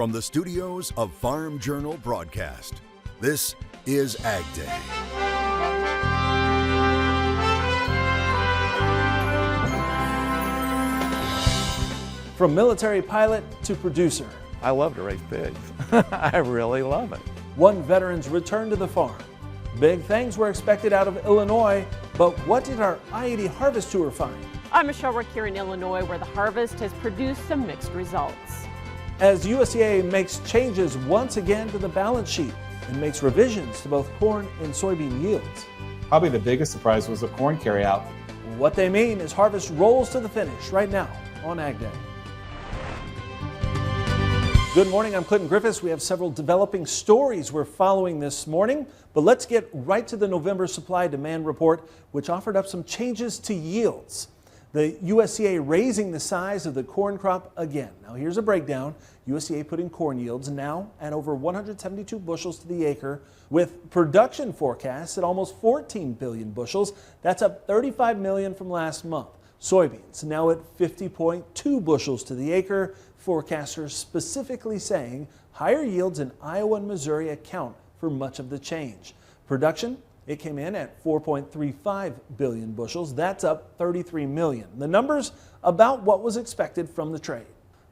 From the studios of Farm Journal Broadcast, this is AgDay. From military pilot to producer, I love to raise pigs. I really love it. one veteran's return to the farm. Big things were expected out of Illinois, but what did our I-80 Harvest Tour find? I'm Michelle Rook here in Illinois, where the harvest has produced some mixed results. As USDA makes changes once again to the balance sheet and makes revisions to both corn and soybean yields. Probably the biggest surprise was the corn carryout. What they mean as harvest rolls to the finish right now on AgDay. Good morning, I'm Clinton Griffiths. We have several developing stories we're following this morning, but let's get right to the November supply demand report, which offered up some changes to yields. The USDA raising the size of the corn crop again. Now here's a breakdown. USDA putting corn yields now at over 172 bushels to the acre, with production forecasts at almost 14 billion bushels. That's up 35 million from last month. Soybeans now at 50.2 bushels to the acre. Forecasters specifically saying higher yields in Iowa and Missouri account for much of the change. Production, it came in at 4.35 billion bushels. That's up 33 million. The numbers about what was expected from the trade.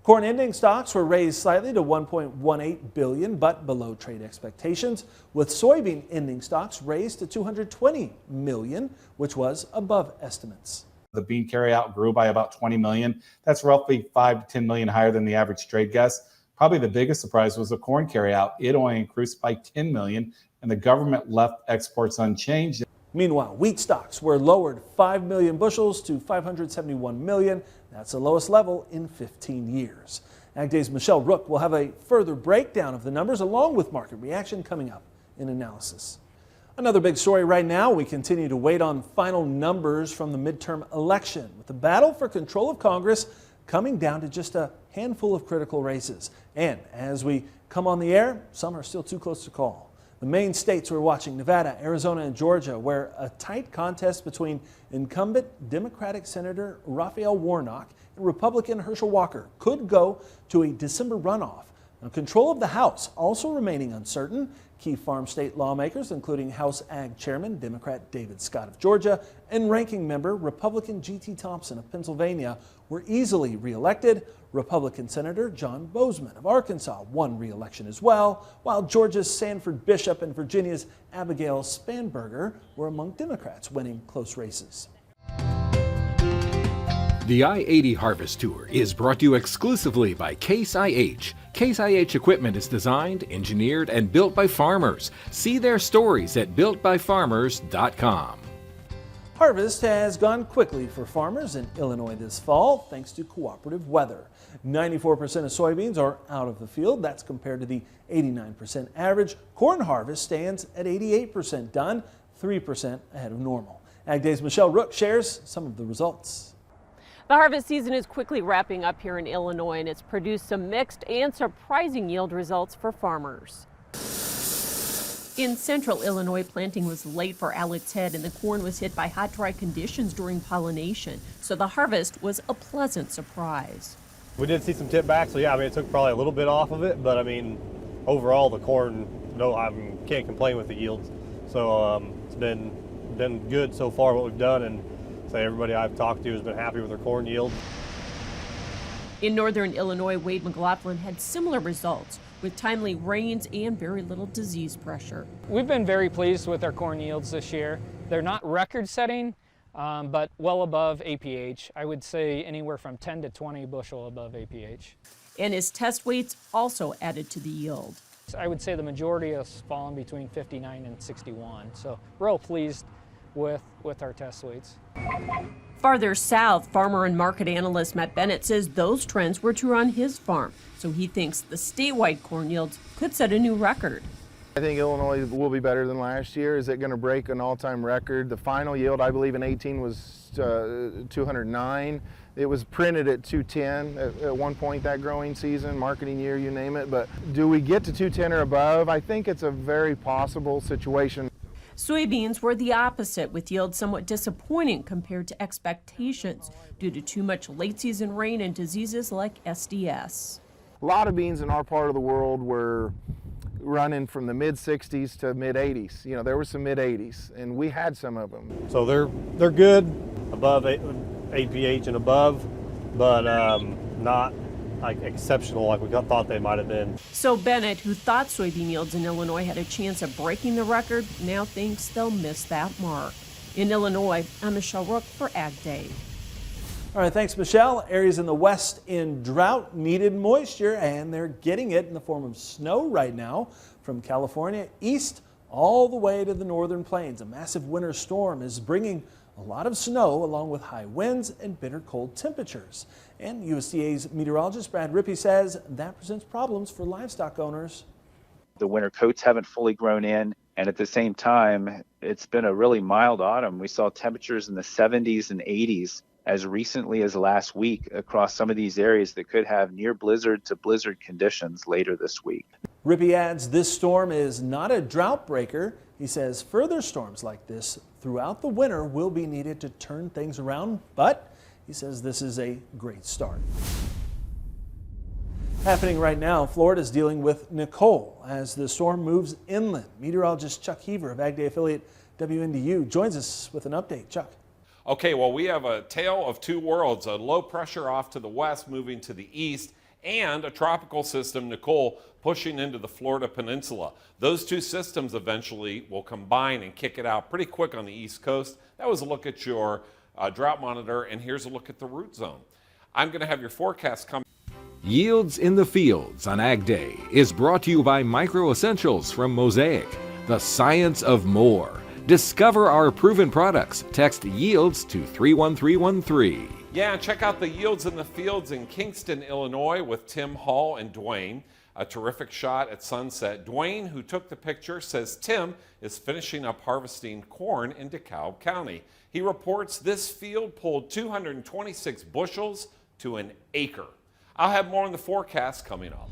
Corn ending stocks were raised slightly to 1.18 billion, but below trade expectations, with soybean ending stocks raised to 220 million, which was above estimates. The bean carryout grew by about 20 million. That's roughly 5 to 10 million higher than the average trade guess. Probably the biggest surprise was the corn carryout. It only increased by 10 million, and the government left exports unchanged. Meanwhile, wheat stocks were lowered 5 million bushels to 571 million. That's the lowest level in 15 years. AgDay's Michelle Rook will have a further breakdown of the numbers along with market reaction coming up in analysis. Another big story right now, we continue to wait on final numbers from the midterm election, with the battle for control of Congress coming down to just a handful of critical races. And as we come on the air, some are still too close to call. The main states we're watching, Nevada, Arizona, and Georgia, where a tight contest between incumbent Democratic Senator Raphael Warnock and Republican Herschel Walker could go to a December runoff. Now, control of the House also remaining uncertain. Key farm state lawmakers, including House Ag Chairman Democrat David Scott of Georgia and Ranking Member Republican G.T. Thompson of Pennsylvania, were easily reelected. Republican Senator John Bozeman of Arkansas won re-election as well, while Georgia's Sanford Bishop and Virginia's Abigail Spanberger were among Democrats winning close races. The I-80 Harvest Tour is brought to you exclusively by Case IH. Case IH equipment is designed, engineered, and built by farmers. See their stories at builtbyfarmers.com. Harvest has gone quickly for farmers in Illinois this fall thanks to cooperative weather. 94% of soybeans are out of the field. That's compared to the 89% average. Corn harvest stands at 88% done, 3% ahead of normal. AgDay's Michelle Rook shares some of the results. The harvest season is quickly wrapping up here in Illinois, and it's produced some mixed and surprising yield results for farmers. In central Illinois, planting was late for Alex Head, and the corn was hit by hot, dry conditions during pollination, so the harvest was a pleasant surprise. We did see some tip back, so yeah, it took probably a little bit off of it, but overall the corn, can't complain with the yields. So it's been good so far what we've done, and say everybody I've talked to has been happy with their corn yield. In northern Illinois, Wade McLaughlin had similar results with timely rains and very little disease pressure. We've been very pleased with our corn yields this year. They're not record-setting, but well above APH. I would say anywhere from 10 to 20 bushel above APH. And his test weights also added to the yield. I would say the majority has fallen between 59 and 61, so real pleased with our test weights. Farther south, farmer and market analyst Matt Bennett says those trends were true on his farm, so he thinks the statewide corn yields could set a new record. I think Illinois will be better than last year. Is it going to break an all-time record? The final yield, I believe, in 18 was 209. It was printed at 210 at one point that growing season, marketing year, you name it. But do we get to 210 or above? I think it's a very possible situation. Soybeans were the opposite, with yields somewhat disappointing compared to expectations due to too much late-season rain and diseases like SDS. A lot of beans in our part of the world were running from the mid 60s to mid 80s. You know, there were some mid 80s, and we had some of them. So they're good, above APH and above, but not like exceptional like we thought they might have been. So Bennett, who thought soybean yields in Illinois had a chance of breaking the record, now thinks they'll miss that mark. In Illinois, I'm Michelle Rook for AgDay. All right, thanks, Michelle. Areas in the west in drought needed moisture, and they're getting it in the form of snow right now. From California east all the way to the northern plains, a massive winter storm is bringing a lot of snow along with high winds and bitter cold temperatures. And USDA's meteorologist Brad Rippey says that presents problems for livestock owners. The winter coats haven't fully grown in, and at the same time, it's been a really mild autumn. We saw temperatures in the 70s and 80s as recently as last week across some of these areas that could have near blizzard to blizzard conditions later this week. Rippey adds this storm is not a drought breaker. He says further storms like this throughout the winter will be needed to turn things around, but he says this is a great start. Happening right now, Florida is dealing with Nicole as the storm moves inland. Meteorologist Chuck Heaver of AgDay affiliate WNDU joins us with an update. Chuck. Okay, well, we have a tale of two worlds, a low pressure off to the west moving to the east, and a tropical system, Nicole, pushing into the Florida peninsula. Those two systems eventually will combine and kick it out pretty quick on the east coast. That was a look at your drought monitor, and here's a look at the root zone. I'm going to have your forecast come. Yields in the Fields on AgDay is brought to you by Micro Essentials from Mosaic, the science of more. Discover our proven products. Text yields to 31313. Yeah, and check out the Yields in the Fields in Kingston, Illinois with Tim Hall and Dwayne. A terrific shot at sunset. Dwayne, who took the picture, says Tim is finishing up harvesting corn in DeKalb County. He reports this field pulled 226 bushels to an acre. I'll have more on the forecast coming up.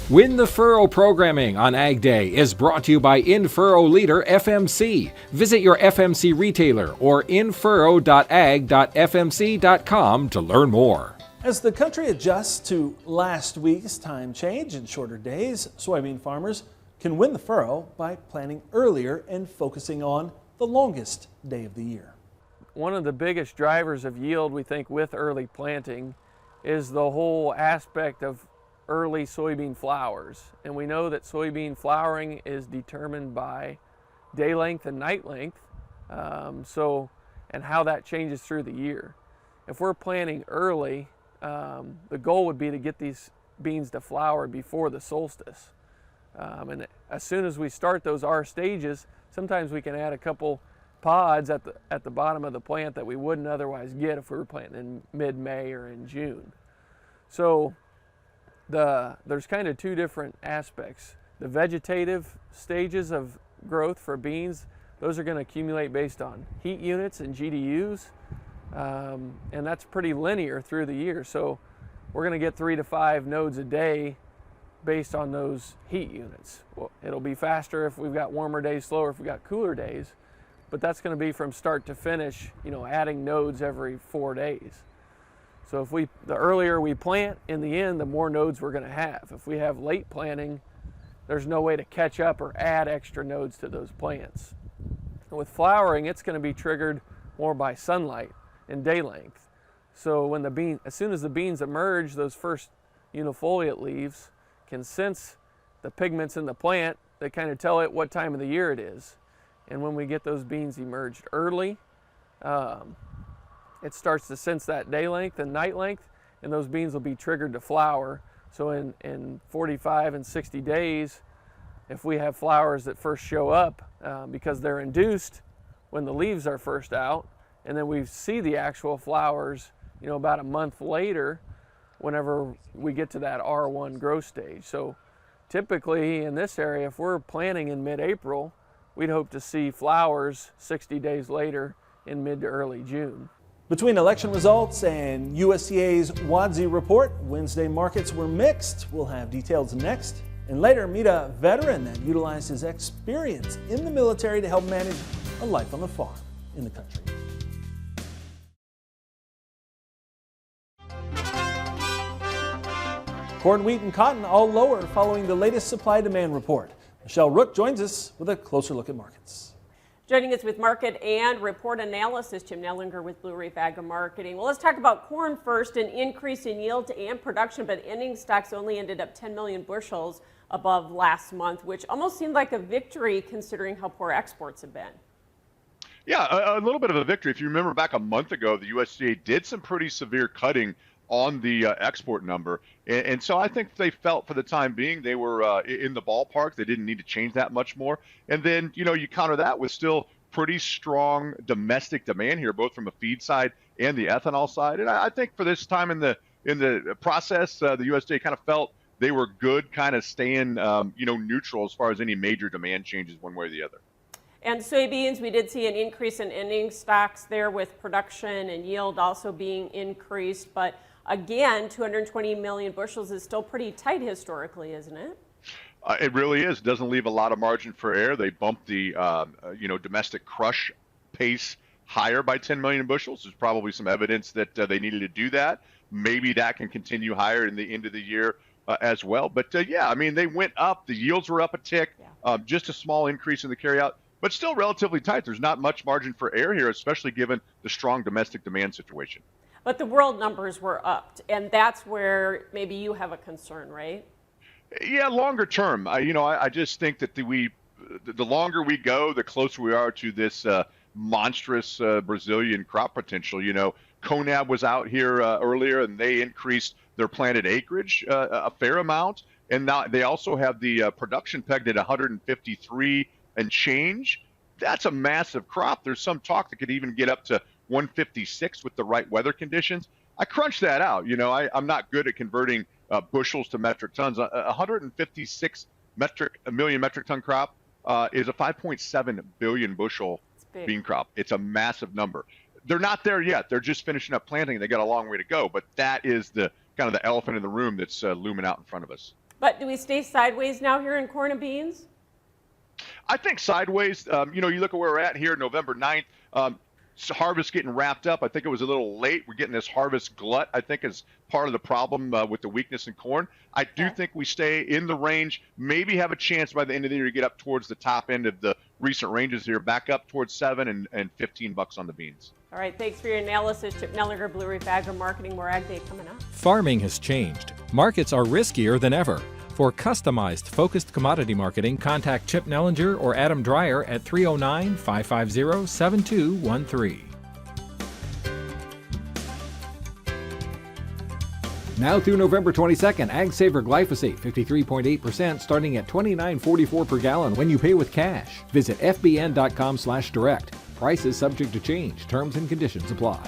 Win the Furrow programming on AgDay is brought to you by InFurrow Leader FMC. Visit your FMC retailer or infurrow.ag.fmc.com to learn more. As the country adjusts to last week's time change and shorter days, soybean farmers can win the furrow by planting earlier and focusing on the longest day of the year. One of the biggest drivers of yield, we think, with early planting is the whole aspect of early soybean flowers. And we know that soybean flowering is determined by day length and night length, and how that changes through the year. If we're planting early, the goal would be to get these beans to flower before the solstice. And as soon as we start those R stages, sometimes we can add a couple pods at the bottom of the plant that we wouldn't otherwise get if we were planting in mid-May or in June. So there's kind of two different aspects. The vegetative stages of growth for beans, those are going to accumulate based on heat units and GDUs, and that's pretty linear through the year. So we're going to get 3 to 5 nodes a day based on those heat units. Well, it'll be faster if we've got warmer days, slower if we've got cooler days, but that's going to be from start to finish, adding nodes every 4 days. So the earlier we plant, in the end, the more nodes we're going to have. If we have late planting, there's no way to catch up or add extra nodes to those plants. And with flowering, it's going to be triggered more by sunlight and day length. So as soon as the beans emerge, those first unifoliate leaves can sense the pigments in the plant. They kind of tell it what time of the year it is. And when we get those beans emerged early, it starts to sense that day length and night length, and those beans will be triggered to flower. So in 45 and 60 days, if we have flowers that first show up, because they're induced when the leaves are first out, and then we see the actual flowers, about a month later, whenever we get to that R1 growth stage. So typically in this area, if we're planting in mid-April, we'd hope to see flowers 60 days later in mid to early June. Between election results and USDA's WASDE report, Wednesday markets were mixed. We'll have details next. And later, meet a veteran that utilized his experience in the military to help manage a life on the farm in the country. Corn, wheat, and cotton all lower following the latest supply-demand report. Michelle Rook joins us with a closer look at markets. Joining us with market and report analysis, Jim Nellinger with Blue Reef Agri Marketing. Well, let's talk about corn first. An increase in yield and production, but ending stocks only ended up 10 million bushels above last month, which almost seemed like a victory considering how poor exports have been. Yeah, a little bit of a victory. If you remember back a month ago, the USDA did some pretty severe cutting on the export number. And so I think they felt for the time being they were in the ballpark. They didn't need to change that much more. And then, you know, you counter that with still pretty strong domestic demand here, both from a feed side and the ethanol side. And I think for this time in the process, the USDA kind of felt they were good, kind of staying, neutral as far as any major demand changes one way or the other. And soybeans, we did see an increase in ending stocks there with production and yield also being increased. But again, 220 million bushels is still pretty tight historically, isn't it? It really is. It doesn't leave a lot of margin for error. They bumped the, domestic crush pace higher by 10 million bushels. There's probably some evidence that they needed to do that. Maybe that can continue higher in the end of the year as well. But they went up. The yields were up a tick, just a small increase in the carryout, but still relatively tight. There's not much margin for error here, especially given the strong domestic demand situation. But the world numbers were upped, and that's where maybe you have a concern, right? Yeah, longer term. I just think that the longer we go, the closer we are to this monstrous Brazilian crop potential. CONAB was out here earlier, and they increased their planted acreage a fair amount. And now they also have the production pegged at 153 and change. That's a massive crop. There's some talk that could even get up to 156 with the right weather conditions. I crunched that out. I'm not good at converting bushels to metric tons. 156 million metric ton crop is a 5.7 billion bushel bean crop. It's a massive number. They're not there yet. They're just finishing up planting. They got a long way to go, but that is the kind of the elephant in the room that's looming out in front of us. But do we stay sideways now here in corn and beans? I think sideways. You look at where we're at here, November 9th. Harvest getting wrapped up. I think it was a little late. We're getting this harvest glut, I think, is part of the problem with the weakness in corn. I do think we stay in the range, maybe have a chance by the end of the year to get up towards the top end of the recent ranges here, back up towards $7 and $15 on the beans. All right, thanks for your analysis. Chip Nellinger, Blue Reef Agri Marketing. More AgDay coming up. Farming has changed. Markets are riskier than ever. For customized, focused commodity marketing, contact Chip Nellinger or Adam Dreyer at 309-550-7213. Now through November 22nd, Ag Saver glyphosate 53.8% starting at $29.44 per gallon when you pay with cash. Visit fbn.com/direct. Prices subject to change. Terms and conditions apply.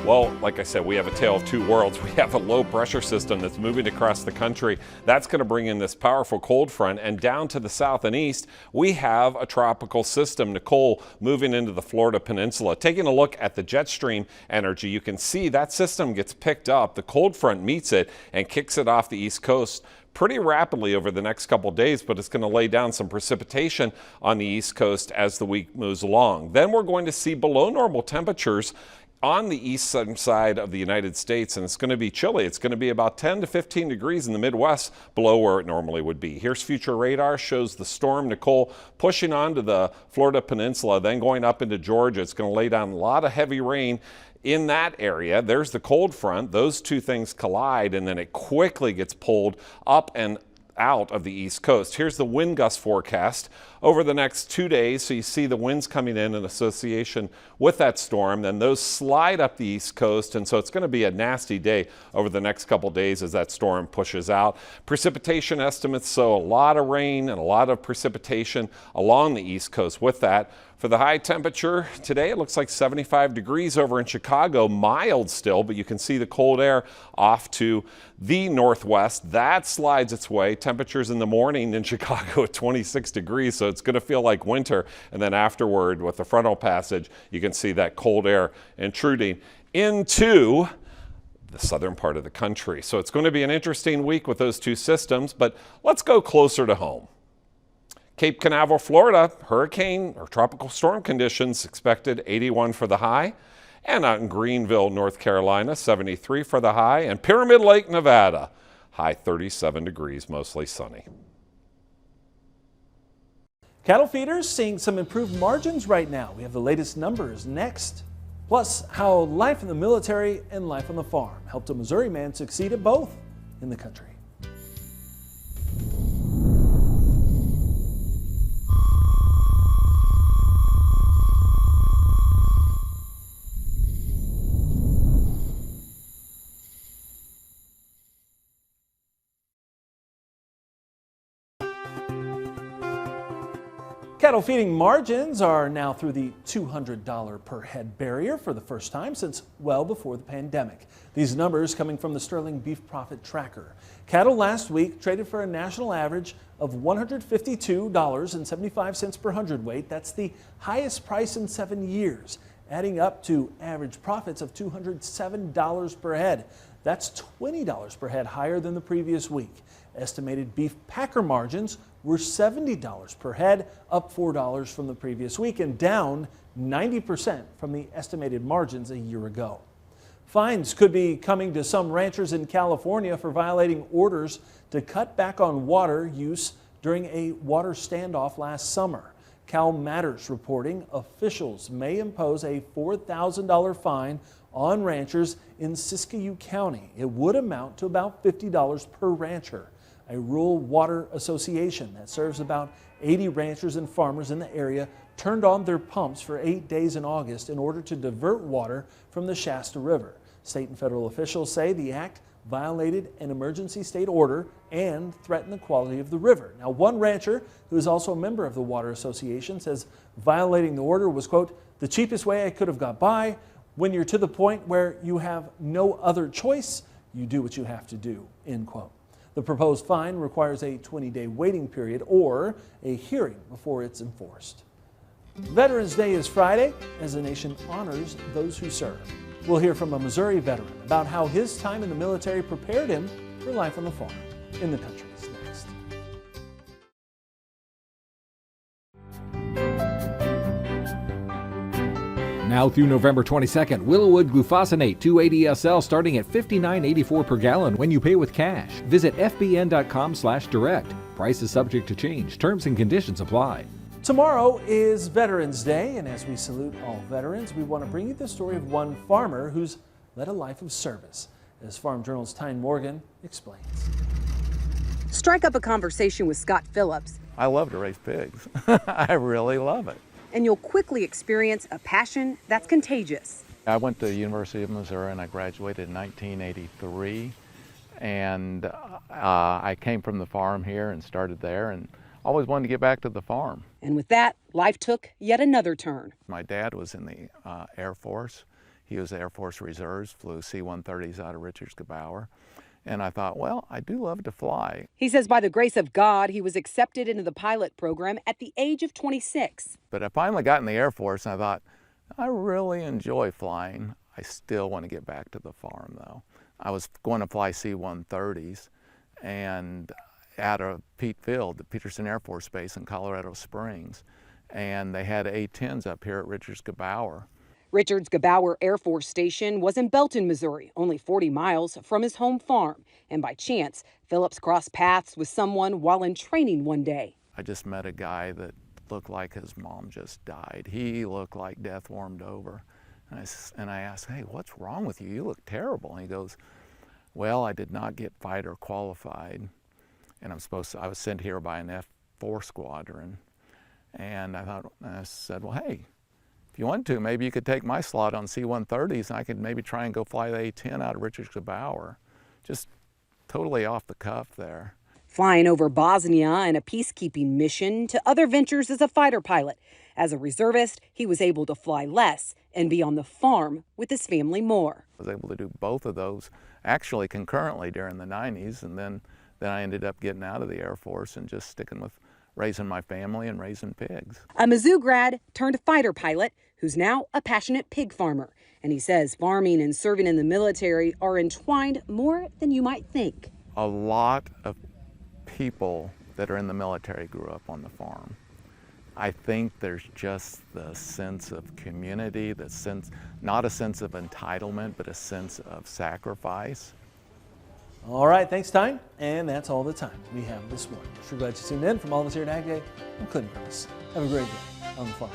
Well, like I said, we have a tale of two worlds. We have a low pressure system that's moving across the country. That's going to bring in this powerful cold front. And down to the south and east, we have a tropical system, Nicole, moving into the Florida Peninsula. Taking a look at the jet stream energy, you can see that system gets picked up. The cold front meets it and kicks it off the east coast pretty rapidly over the next couple of days, but it's going to lay down some precipitation on the east coast as the week moves along. Then we're going to see below normal temperatures on the eastern side of the United States, and it's going to be chilly. It's going to be about 10 to 15 degrees in the Midwest, below where it normally would be. Here's future radar, shows the storm Nicole pushing onto the Florida Peninsula, then going up into Georgia. It's going to lay down a lot of heavy rain in that area. There's the cold front. Those two things collide, and then it quickly gets pulled up and out of the east coast. Here's the wind gust forecast over the next 2 days. So you see the winds coming in association with that storm. Then those slide up the east coast. And so it's going to be a nasty day over the next couple days as that storm pushes out. Precipitation estimates, so a lot of rain and a lot of precipitation along the east coast with that. For the high temperature today, it looks like 75 degrees over in Chicago, mild still, but you can see the cold air off to the northwest. That slides its way. Temperatures in the morning in Chicago at 26 degrees, so it's going to feel like winter. And then afterward, with the frontal passage, you can see that cold air intruding into the southern part of the country. So it's going to be an interesting week with those two systems, but let's go closer to home. Cape Canaveral, Florida, hurricane or tropical storm conditions expected, 81 for the high. And out in Greenville, North Carolina, 73 for the high. And Pyramid Lake, Nevada, high 37 degrees, mostly sunny. Cattle feeders seeing some improved margins right now. We have the latest numbers next. Plus, how life in the military and life on the farm helped a Missouri man succeed at both in the country. Cattle feeding margins are now through the $200 per head barrier for the first time since well before the pandemic. These numbers coming from the Sterling Beef Profit Tracker. Cattle last week traded for a national average of $152.75 per hundredweight. That's the highest price in 7 years, adding up to average profits of $207 per head. That's $20 per head higher than the previous week. Estimated beef packer margins were $70 per head, up $4 from the previous week and down 90% from the estimated margins a year ago. Fines could be coming to some ranchers in California for violating orders to cut back on water use during a water standoff last summer. Cal Matters reporting officials may impose a $4,000 fine on ranchers in Siskiyou County. It would amount to about $50 per rancher. A rural water association that serves about 80 ranchers and farmers in the area turned on their pumps for 8 days in August in order to divert water from the Shasta River. State and federal officials say the act violated an emergency state order and threatened the quality of the river. Now, one rancher who is also a member of the water association says violating the order was, quote, the cheapest way I could have got by. When you're to the point where you have no other choice, you do what you have to do, end quote. The proposed fine requires a 20-day waiting period or a hearing before it's enforced. Veterans Day is Friday as the nation honors those who serve. We'll hear from a Missouri veteran about how his time in the military prepared him for life on the farm in the country. Next. Now through November 22nd, Willowwood glufosinate 280SL starting at $59.84 per gallon when you pay with cash. Visit fbn.com/direct. Price is subject to change. Terms and conditions apply. Tomorrow is Veterans Day, and as we salute all veterans, we want to bring you the story of one farmer who's led a life of service. As Farm Journal's Tyne Morgan explains. Strike up a conversation with Scott Phillips. I love to raise pigs. I really love it. And you'll quickly experience a passion that's contagious. I went to the University of Missouri and I graduated in 1983. And I came from the farm here and started there and always wanted to get back to the farm. And with that, life took yet another turn. My dad was in the Air Force. He was Air Force Reserves, flew C-130s out of Richards-Gebaur. And I thought, well, I do love to fly. He says by the grace of God, he was accepted into the pilot program at the age of 26. But I finally got in the Air Force and I thought, I really enjoy flying. I still want to get back to the farm though. I was going to fly C-130s and out of Pete Field, the Peterson Air Force Base in Colorado Springs. And they had A-10s up here at Richards-Gebaur. Richards-Gebaur Air Force Station was in Belton, Missouri, only 40 miles from his home farm. And by chance, Phillips crossed paths with someone while in training one day. I just met a guy that looked like his mom just died. He looked like death warmed over. And I asked, hey, what's wrong with you? You look terrible. And he goes, well, I did not get fighter qualified. And I was sent here by an F-4 squadron. And I said, well, hey, if you want to, maybe you could take my slot on C-130s and I could maybe try and go fly the A-10 out of Richards-Gebaur. Just totally off the cuff there. Flying over Bosnia in a peacekeeping mission to other ventures as a fighter pilot. As a reservist, he was able to fly less and be on the farm with his family more. I was able to do both of those actually concurrently during the 90s, and then I ended up getting out of the Air Force and just sticking with raising my family and raising pigs. A Mizzou grad turned fighter pilot who's now a passionate pig farmer. And he says farming and serving in the military are entwined more than you might think. A lot of people that are in the military grew up on the farm. I think there's just the sense of community, the sense, not a sense of entitlement, but a sense of sacrifice. All right, thanks, Tyne. And that's all the time we have this morning. Sure glad you tuned in. From all of us here at AgDay, I'm Clint Griffiths. Have a great day on the farm.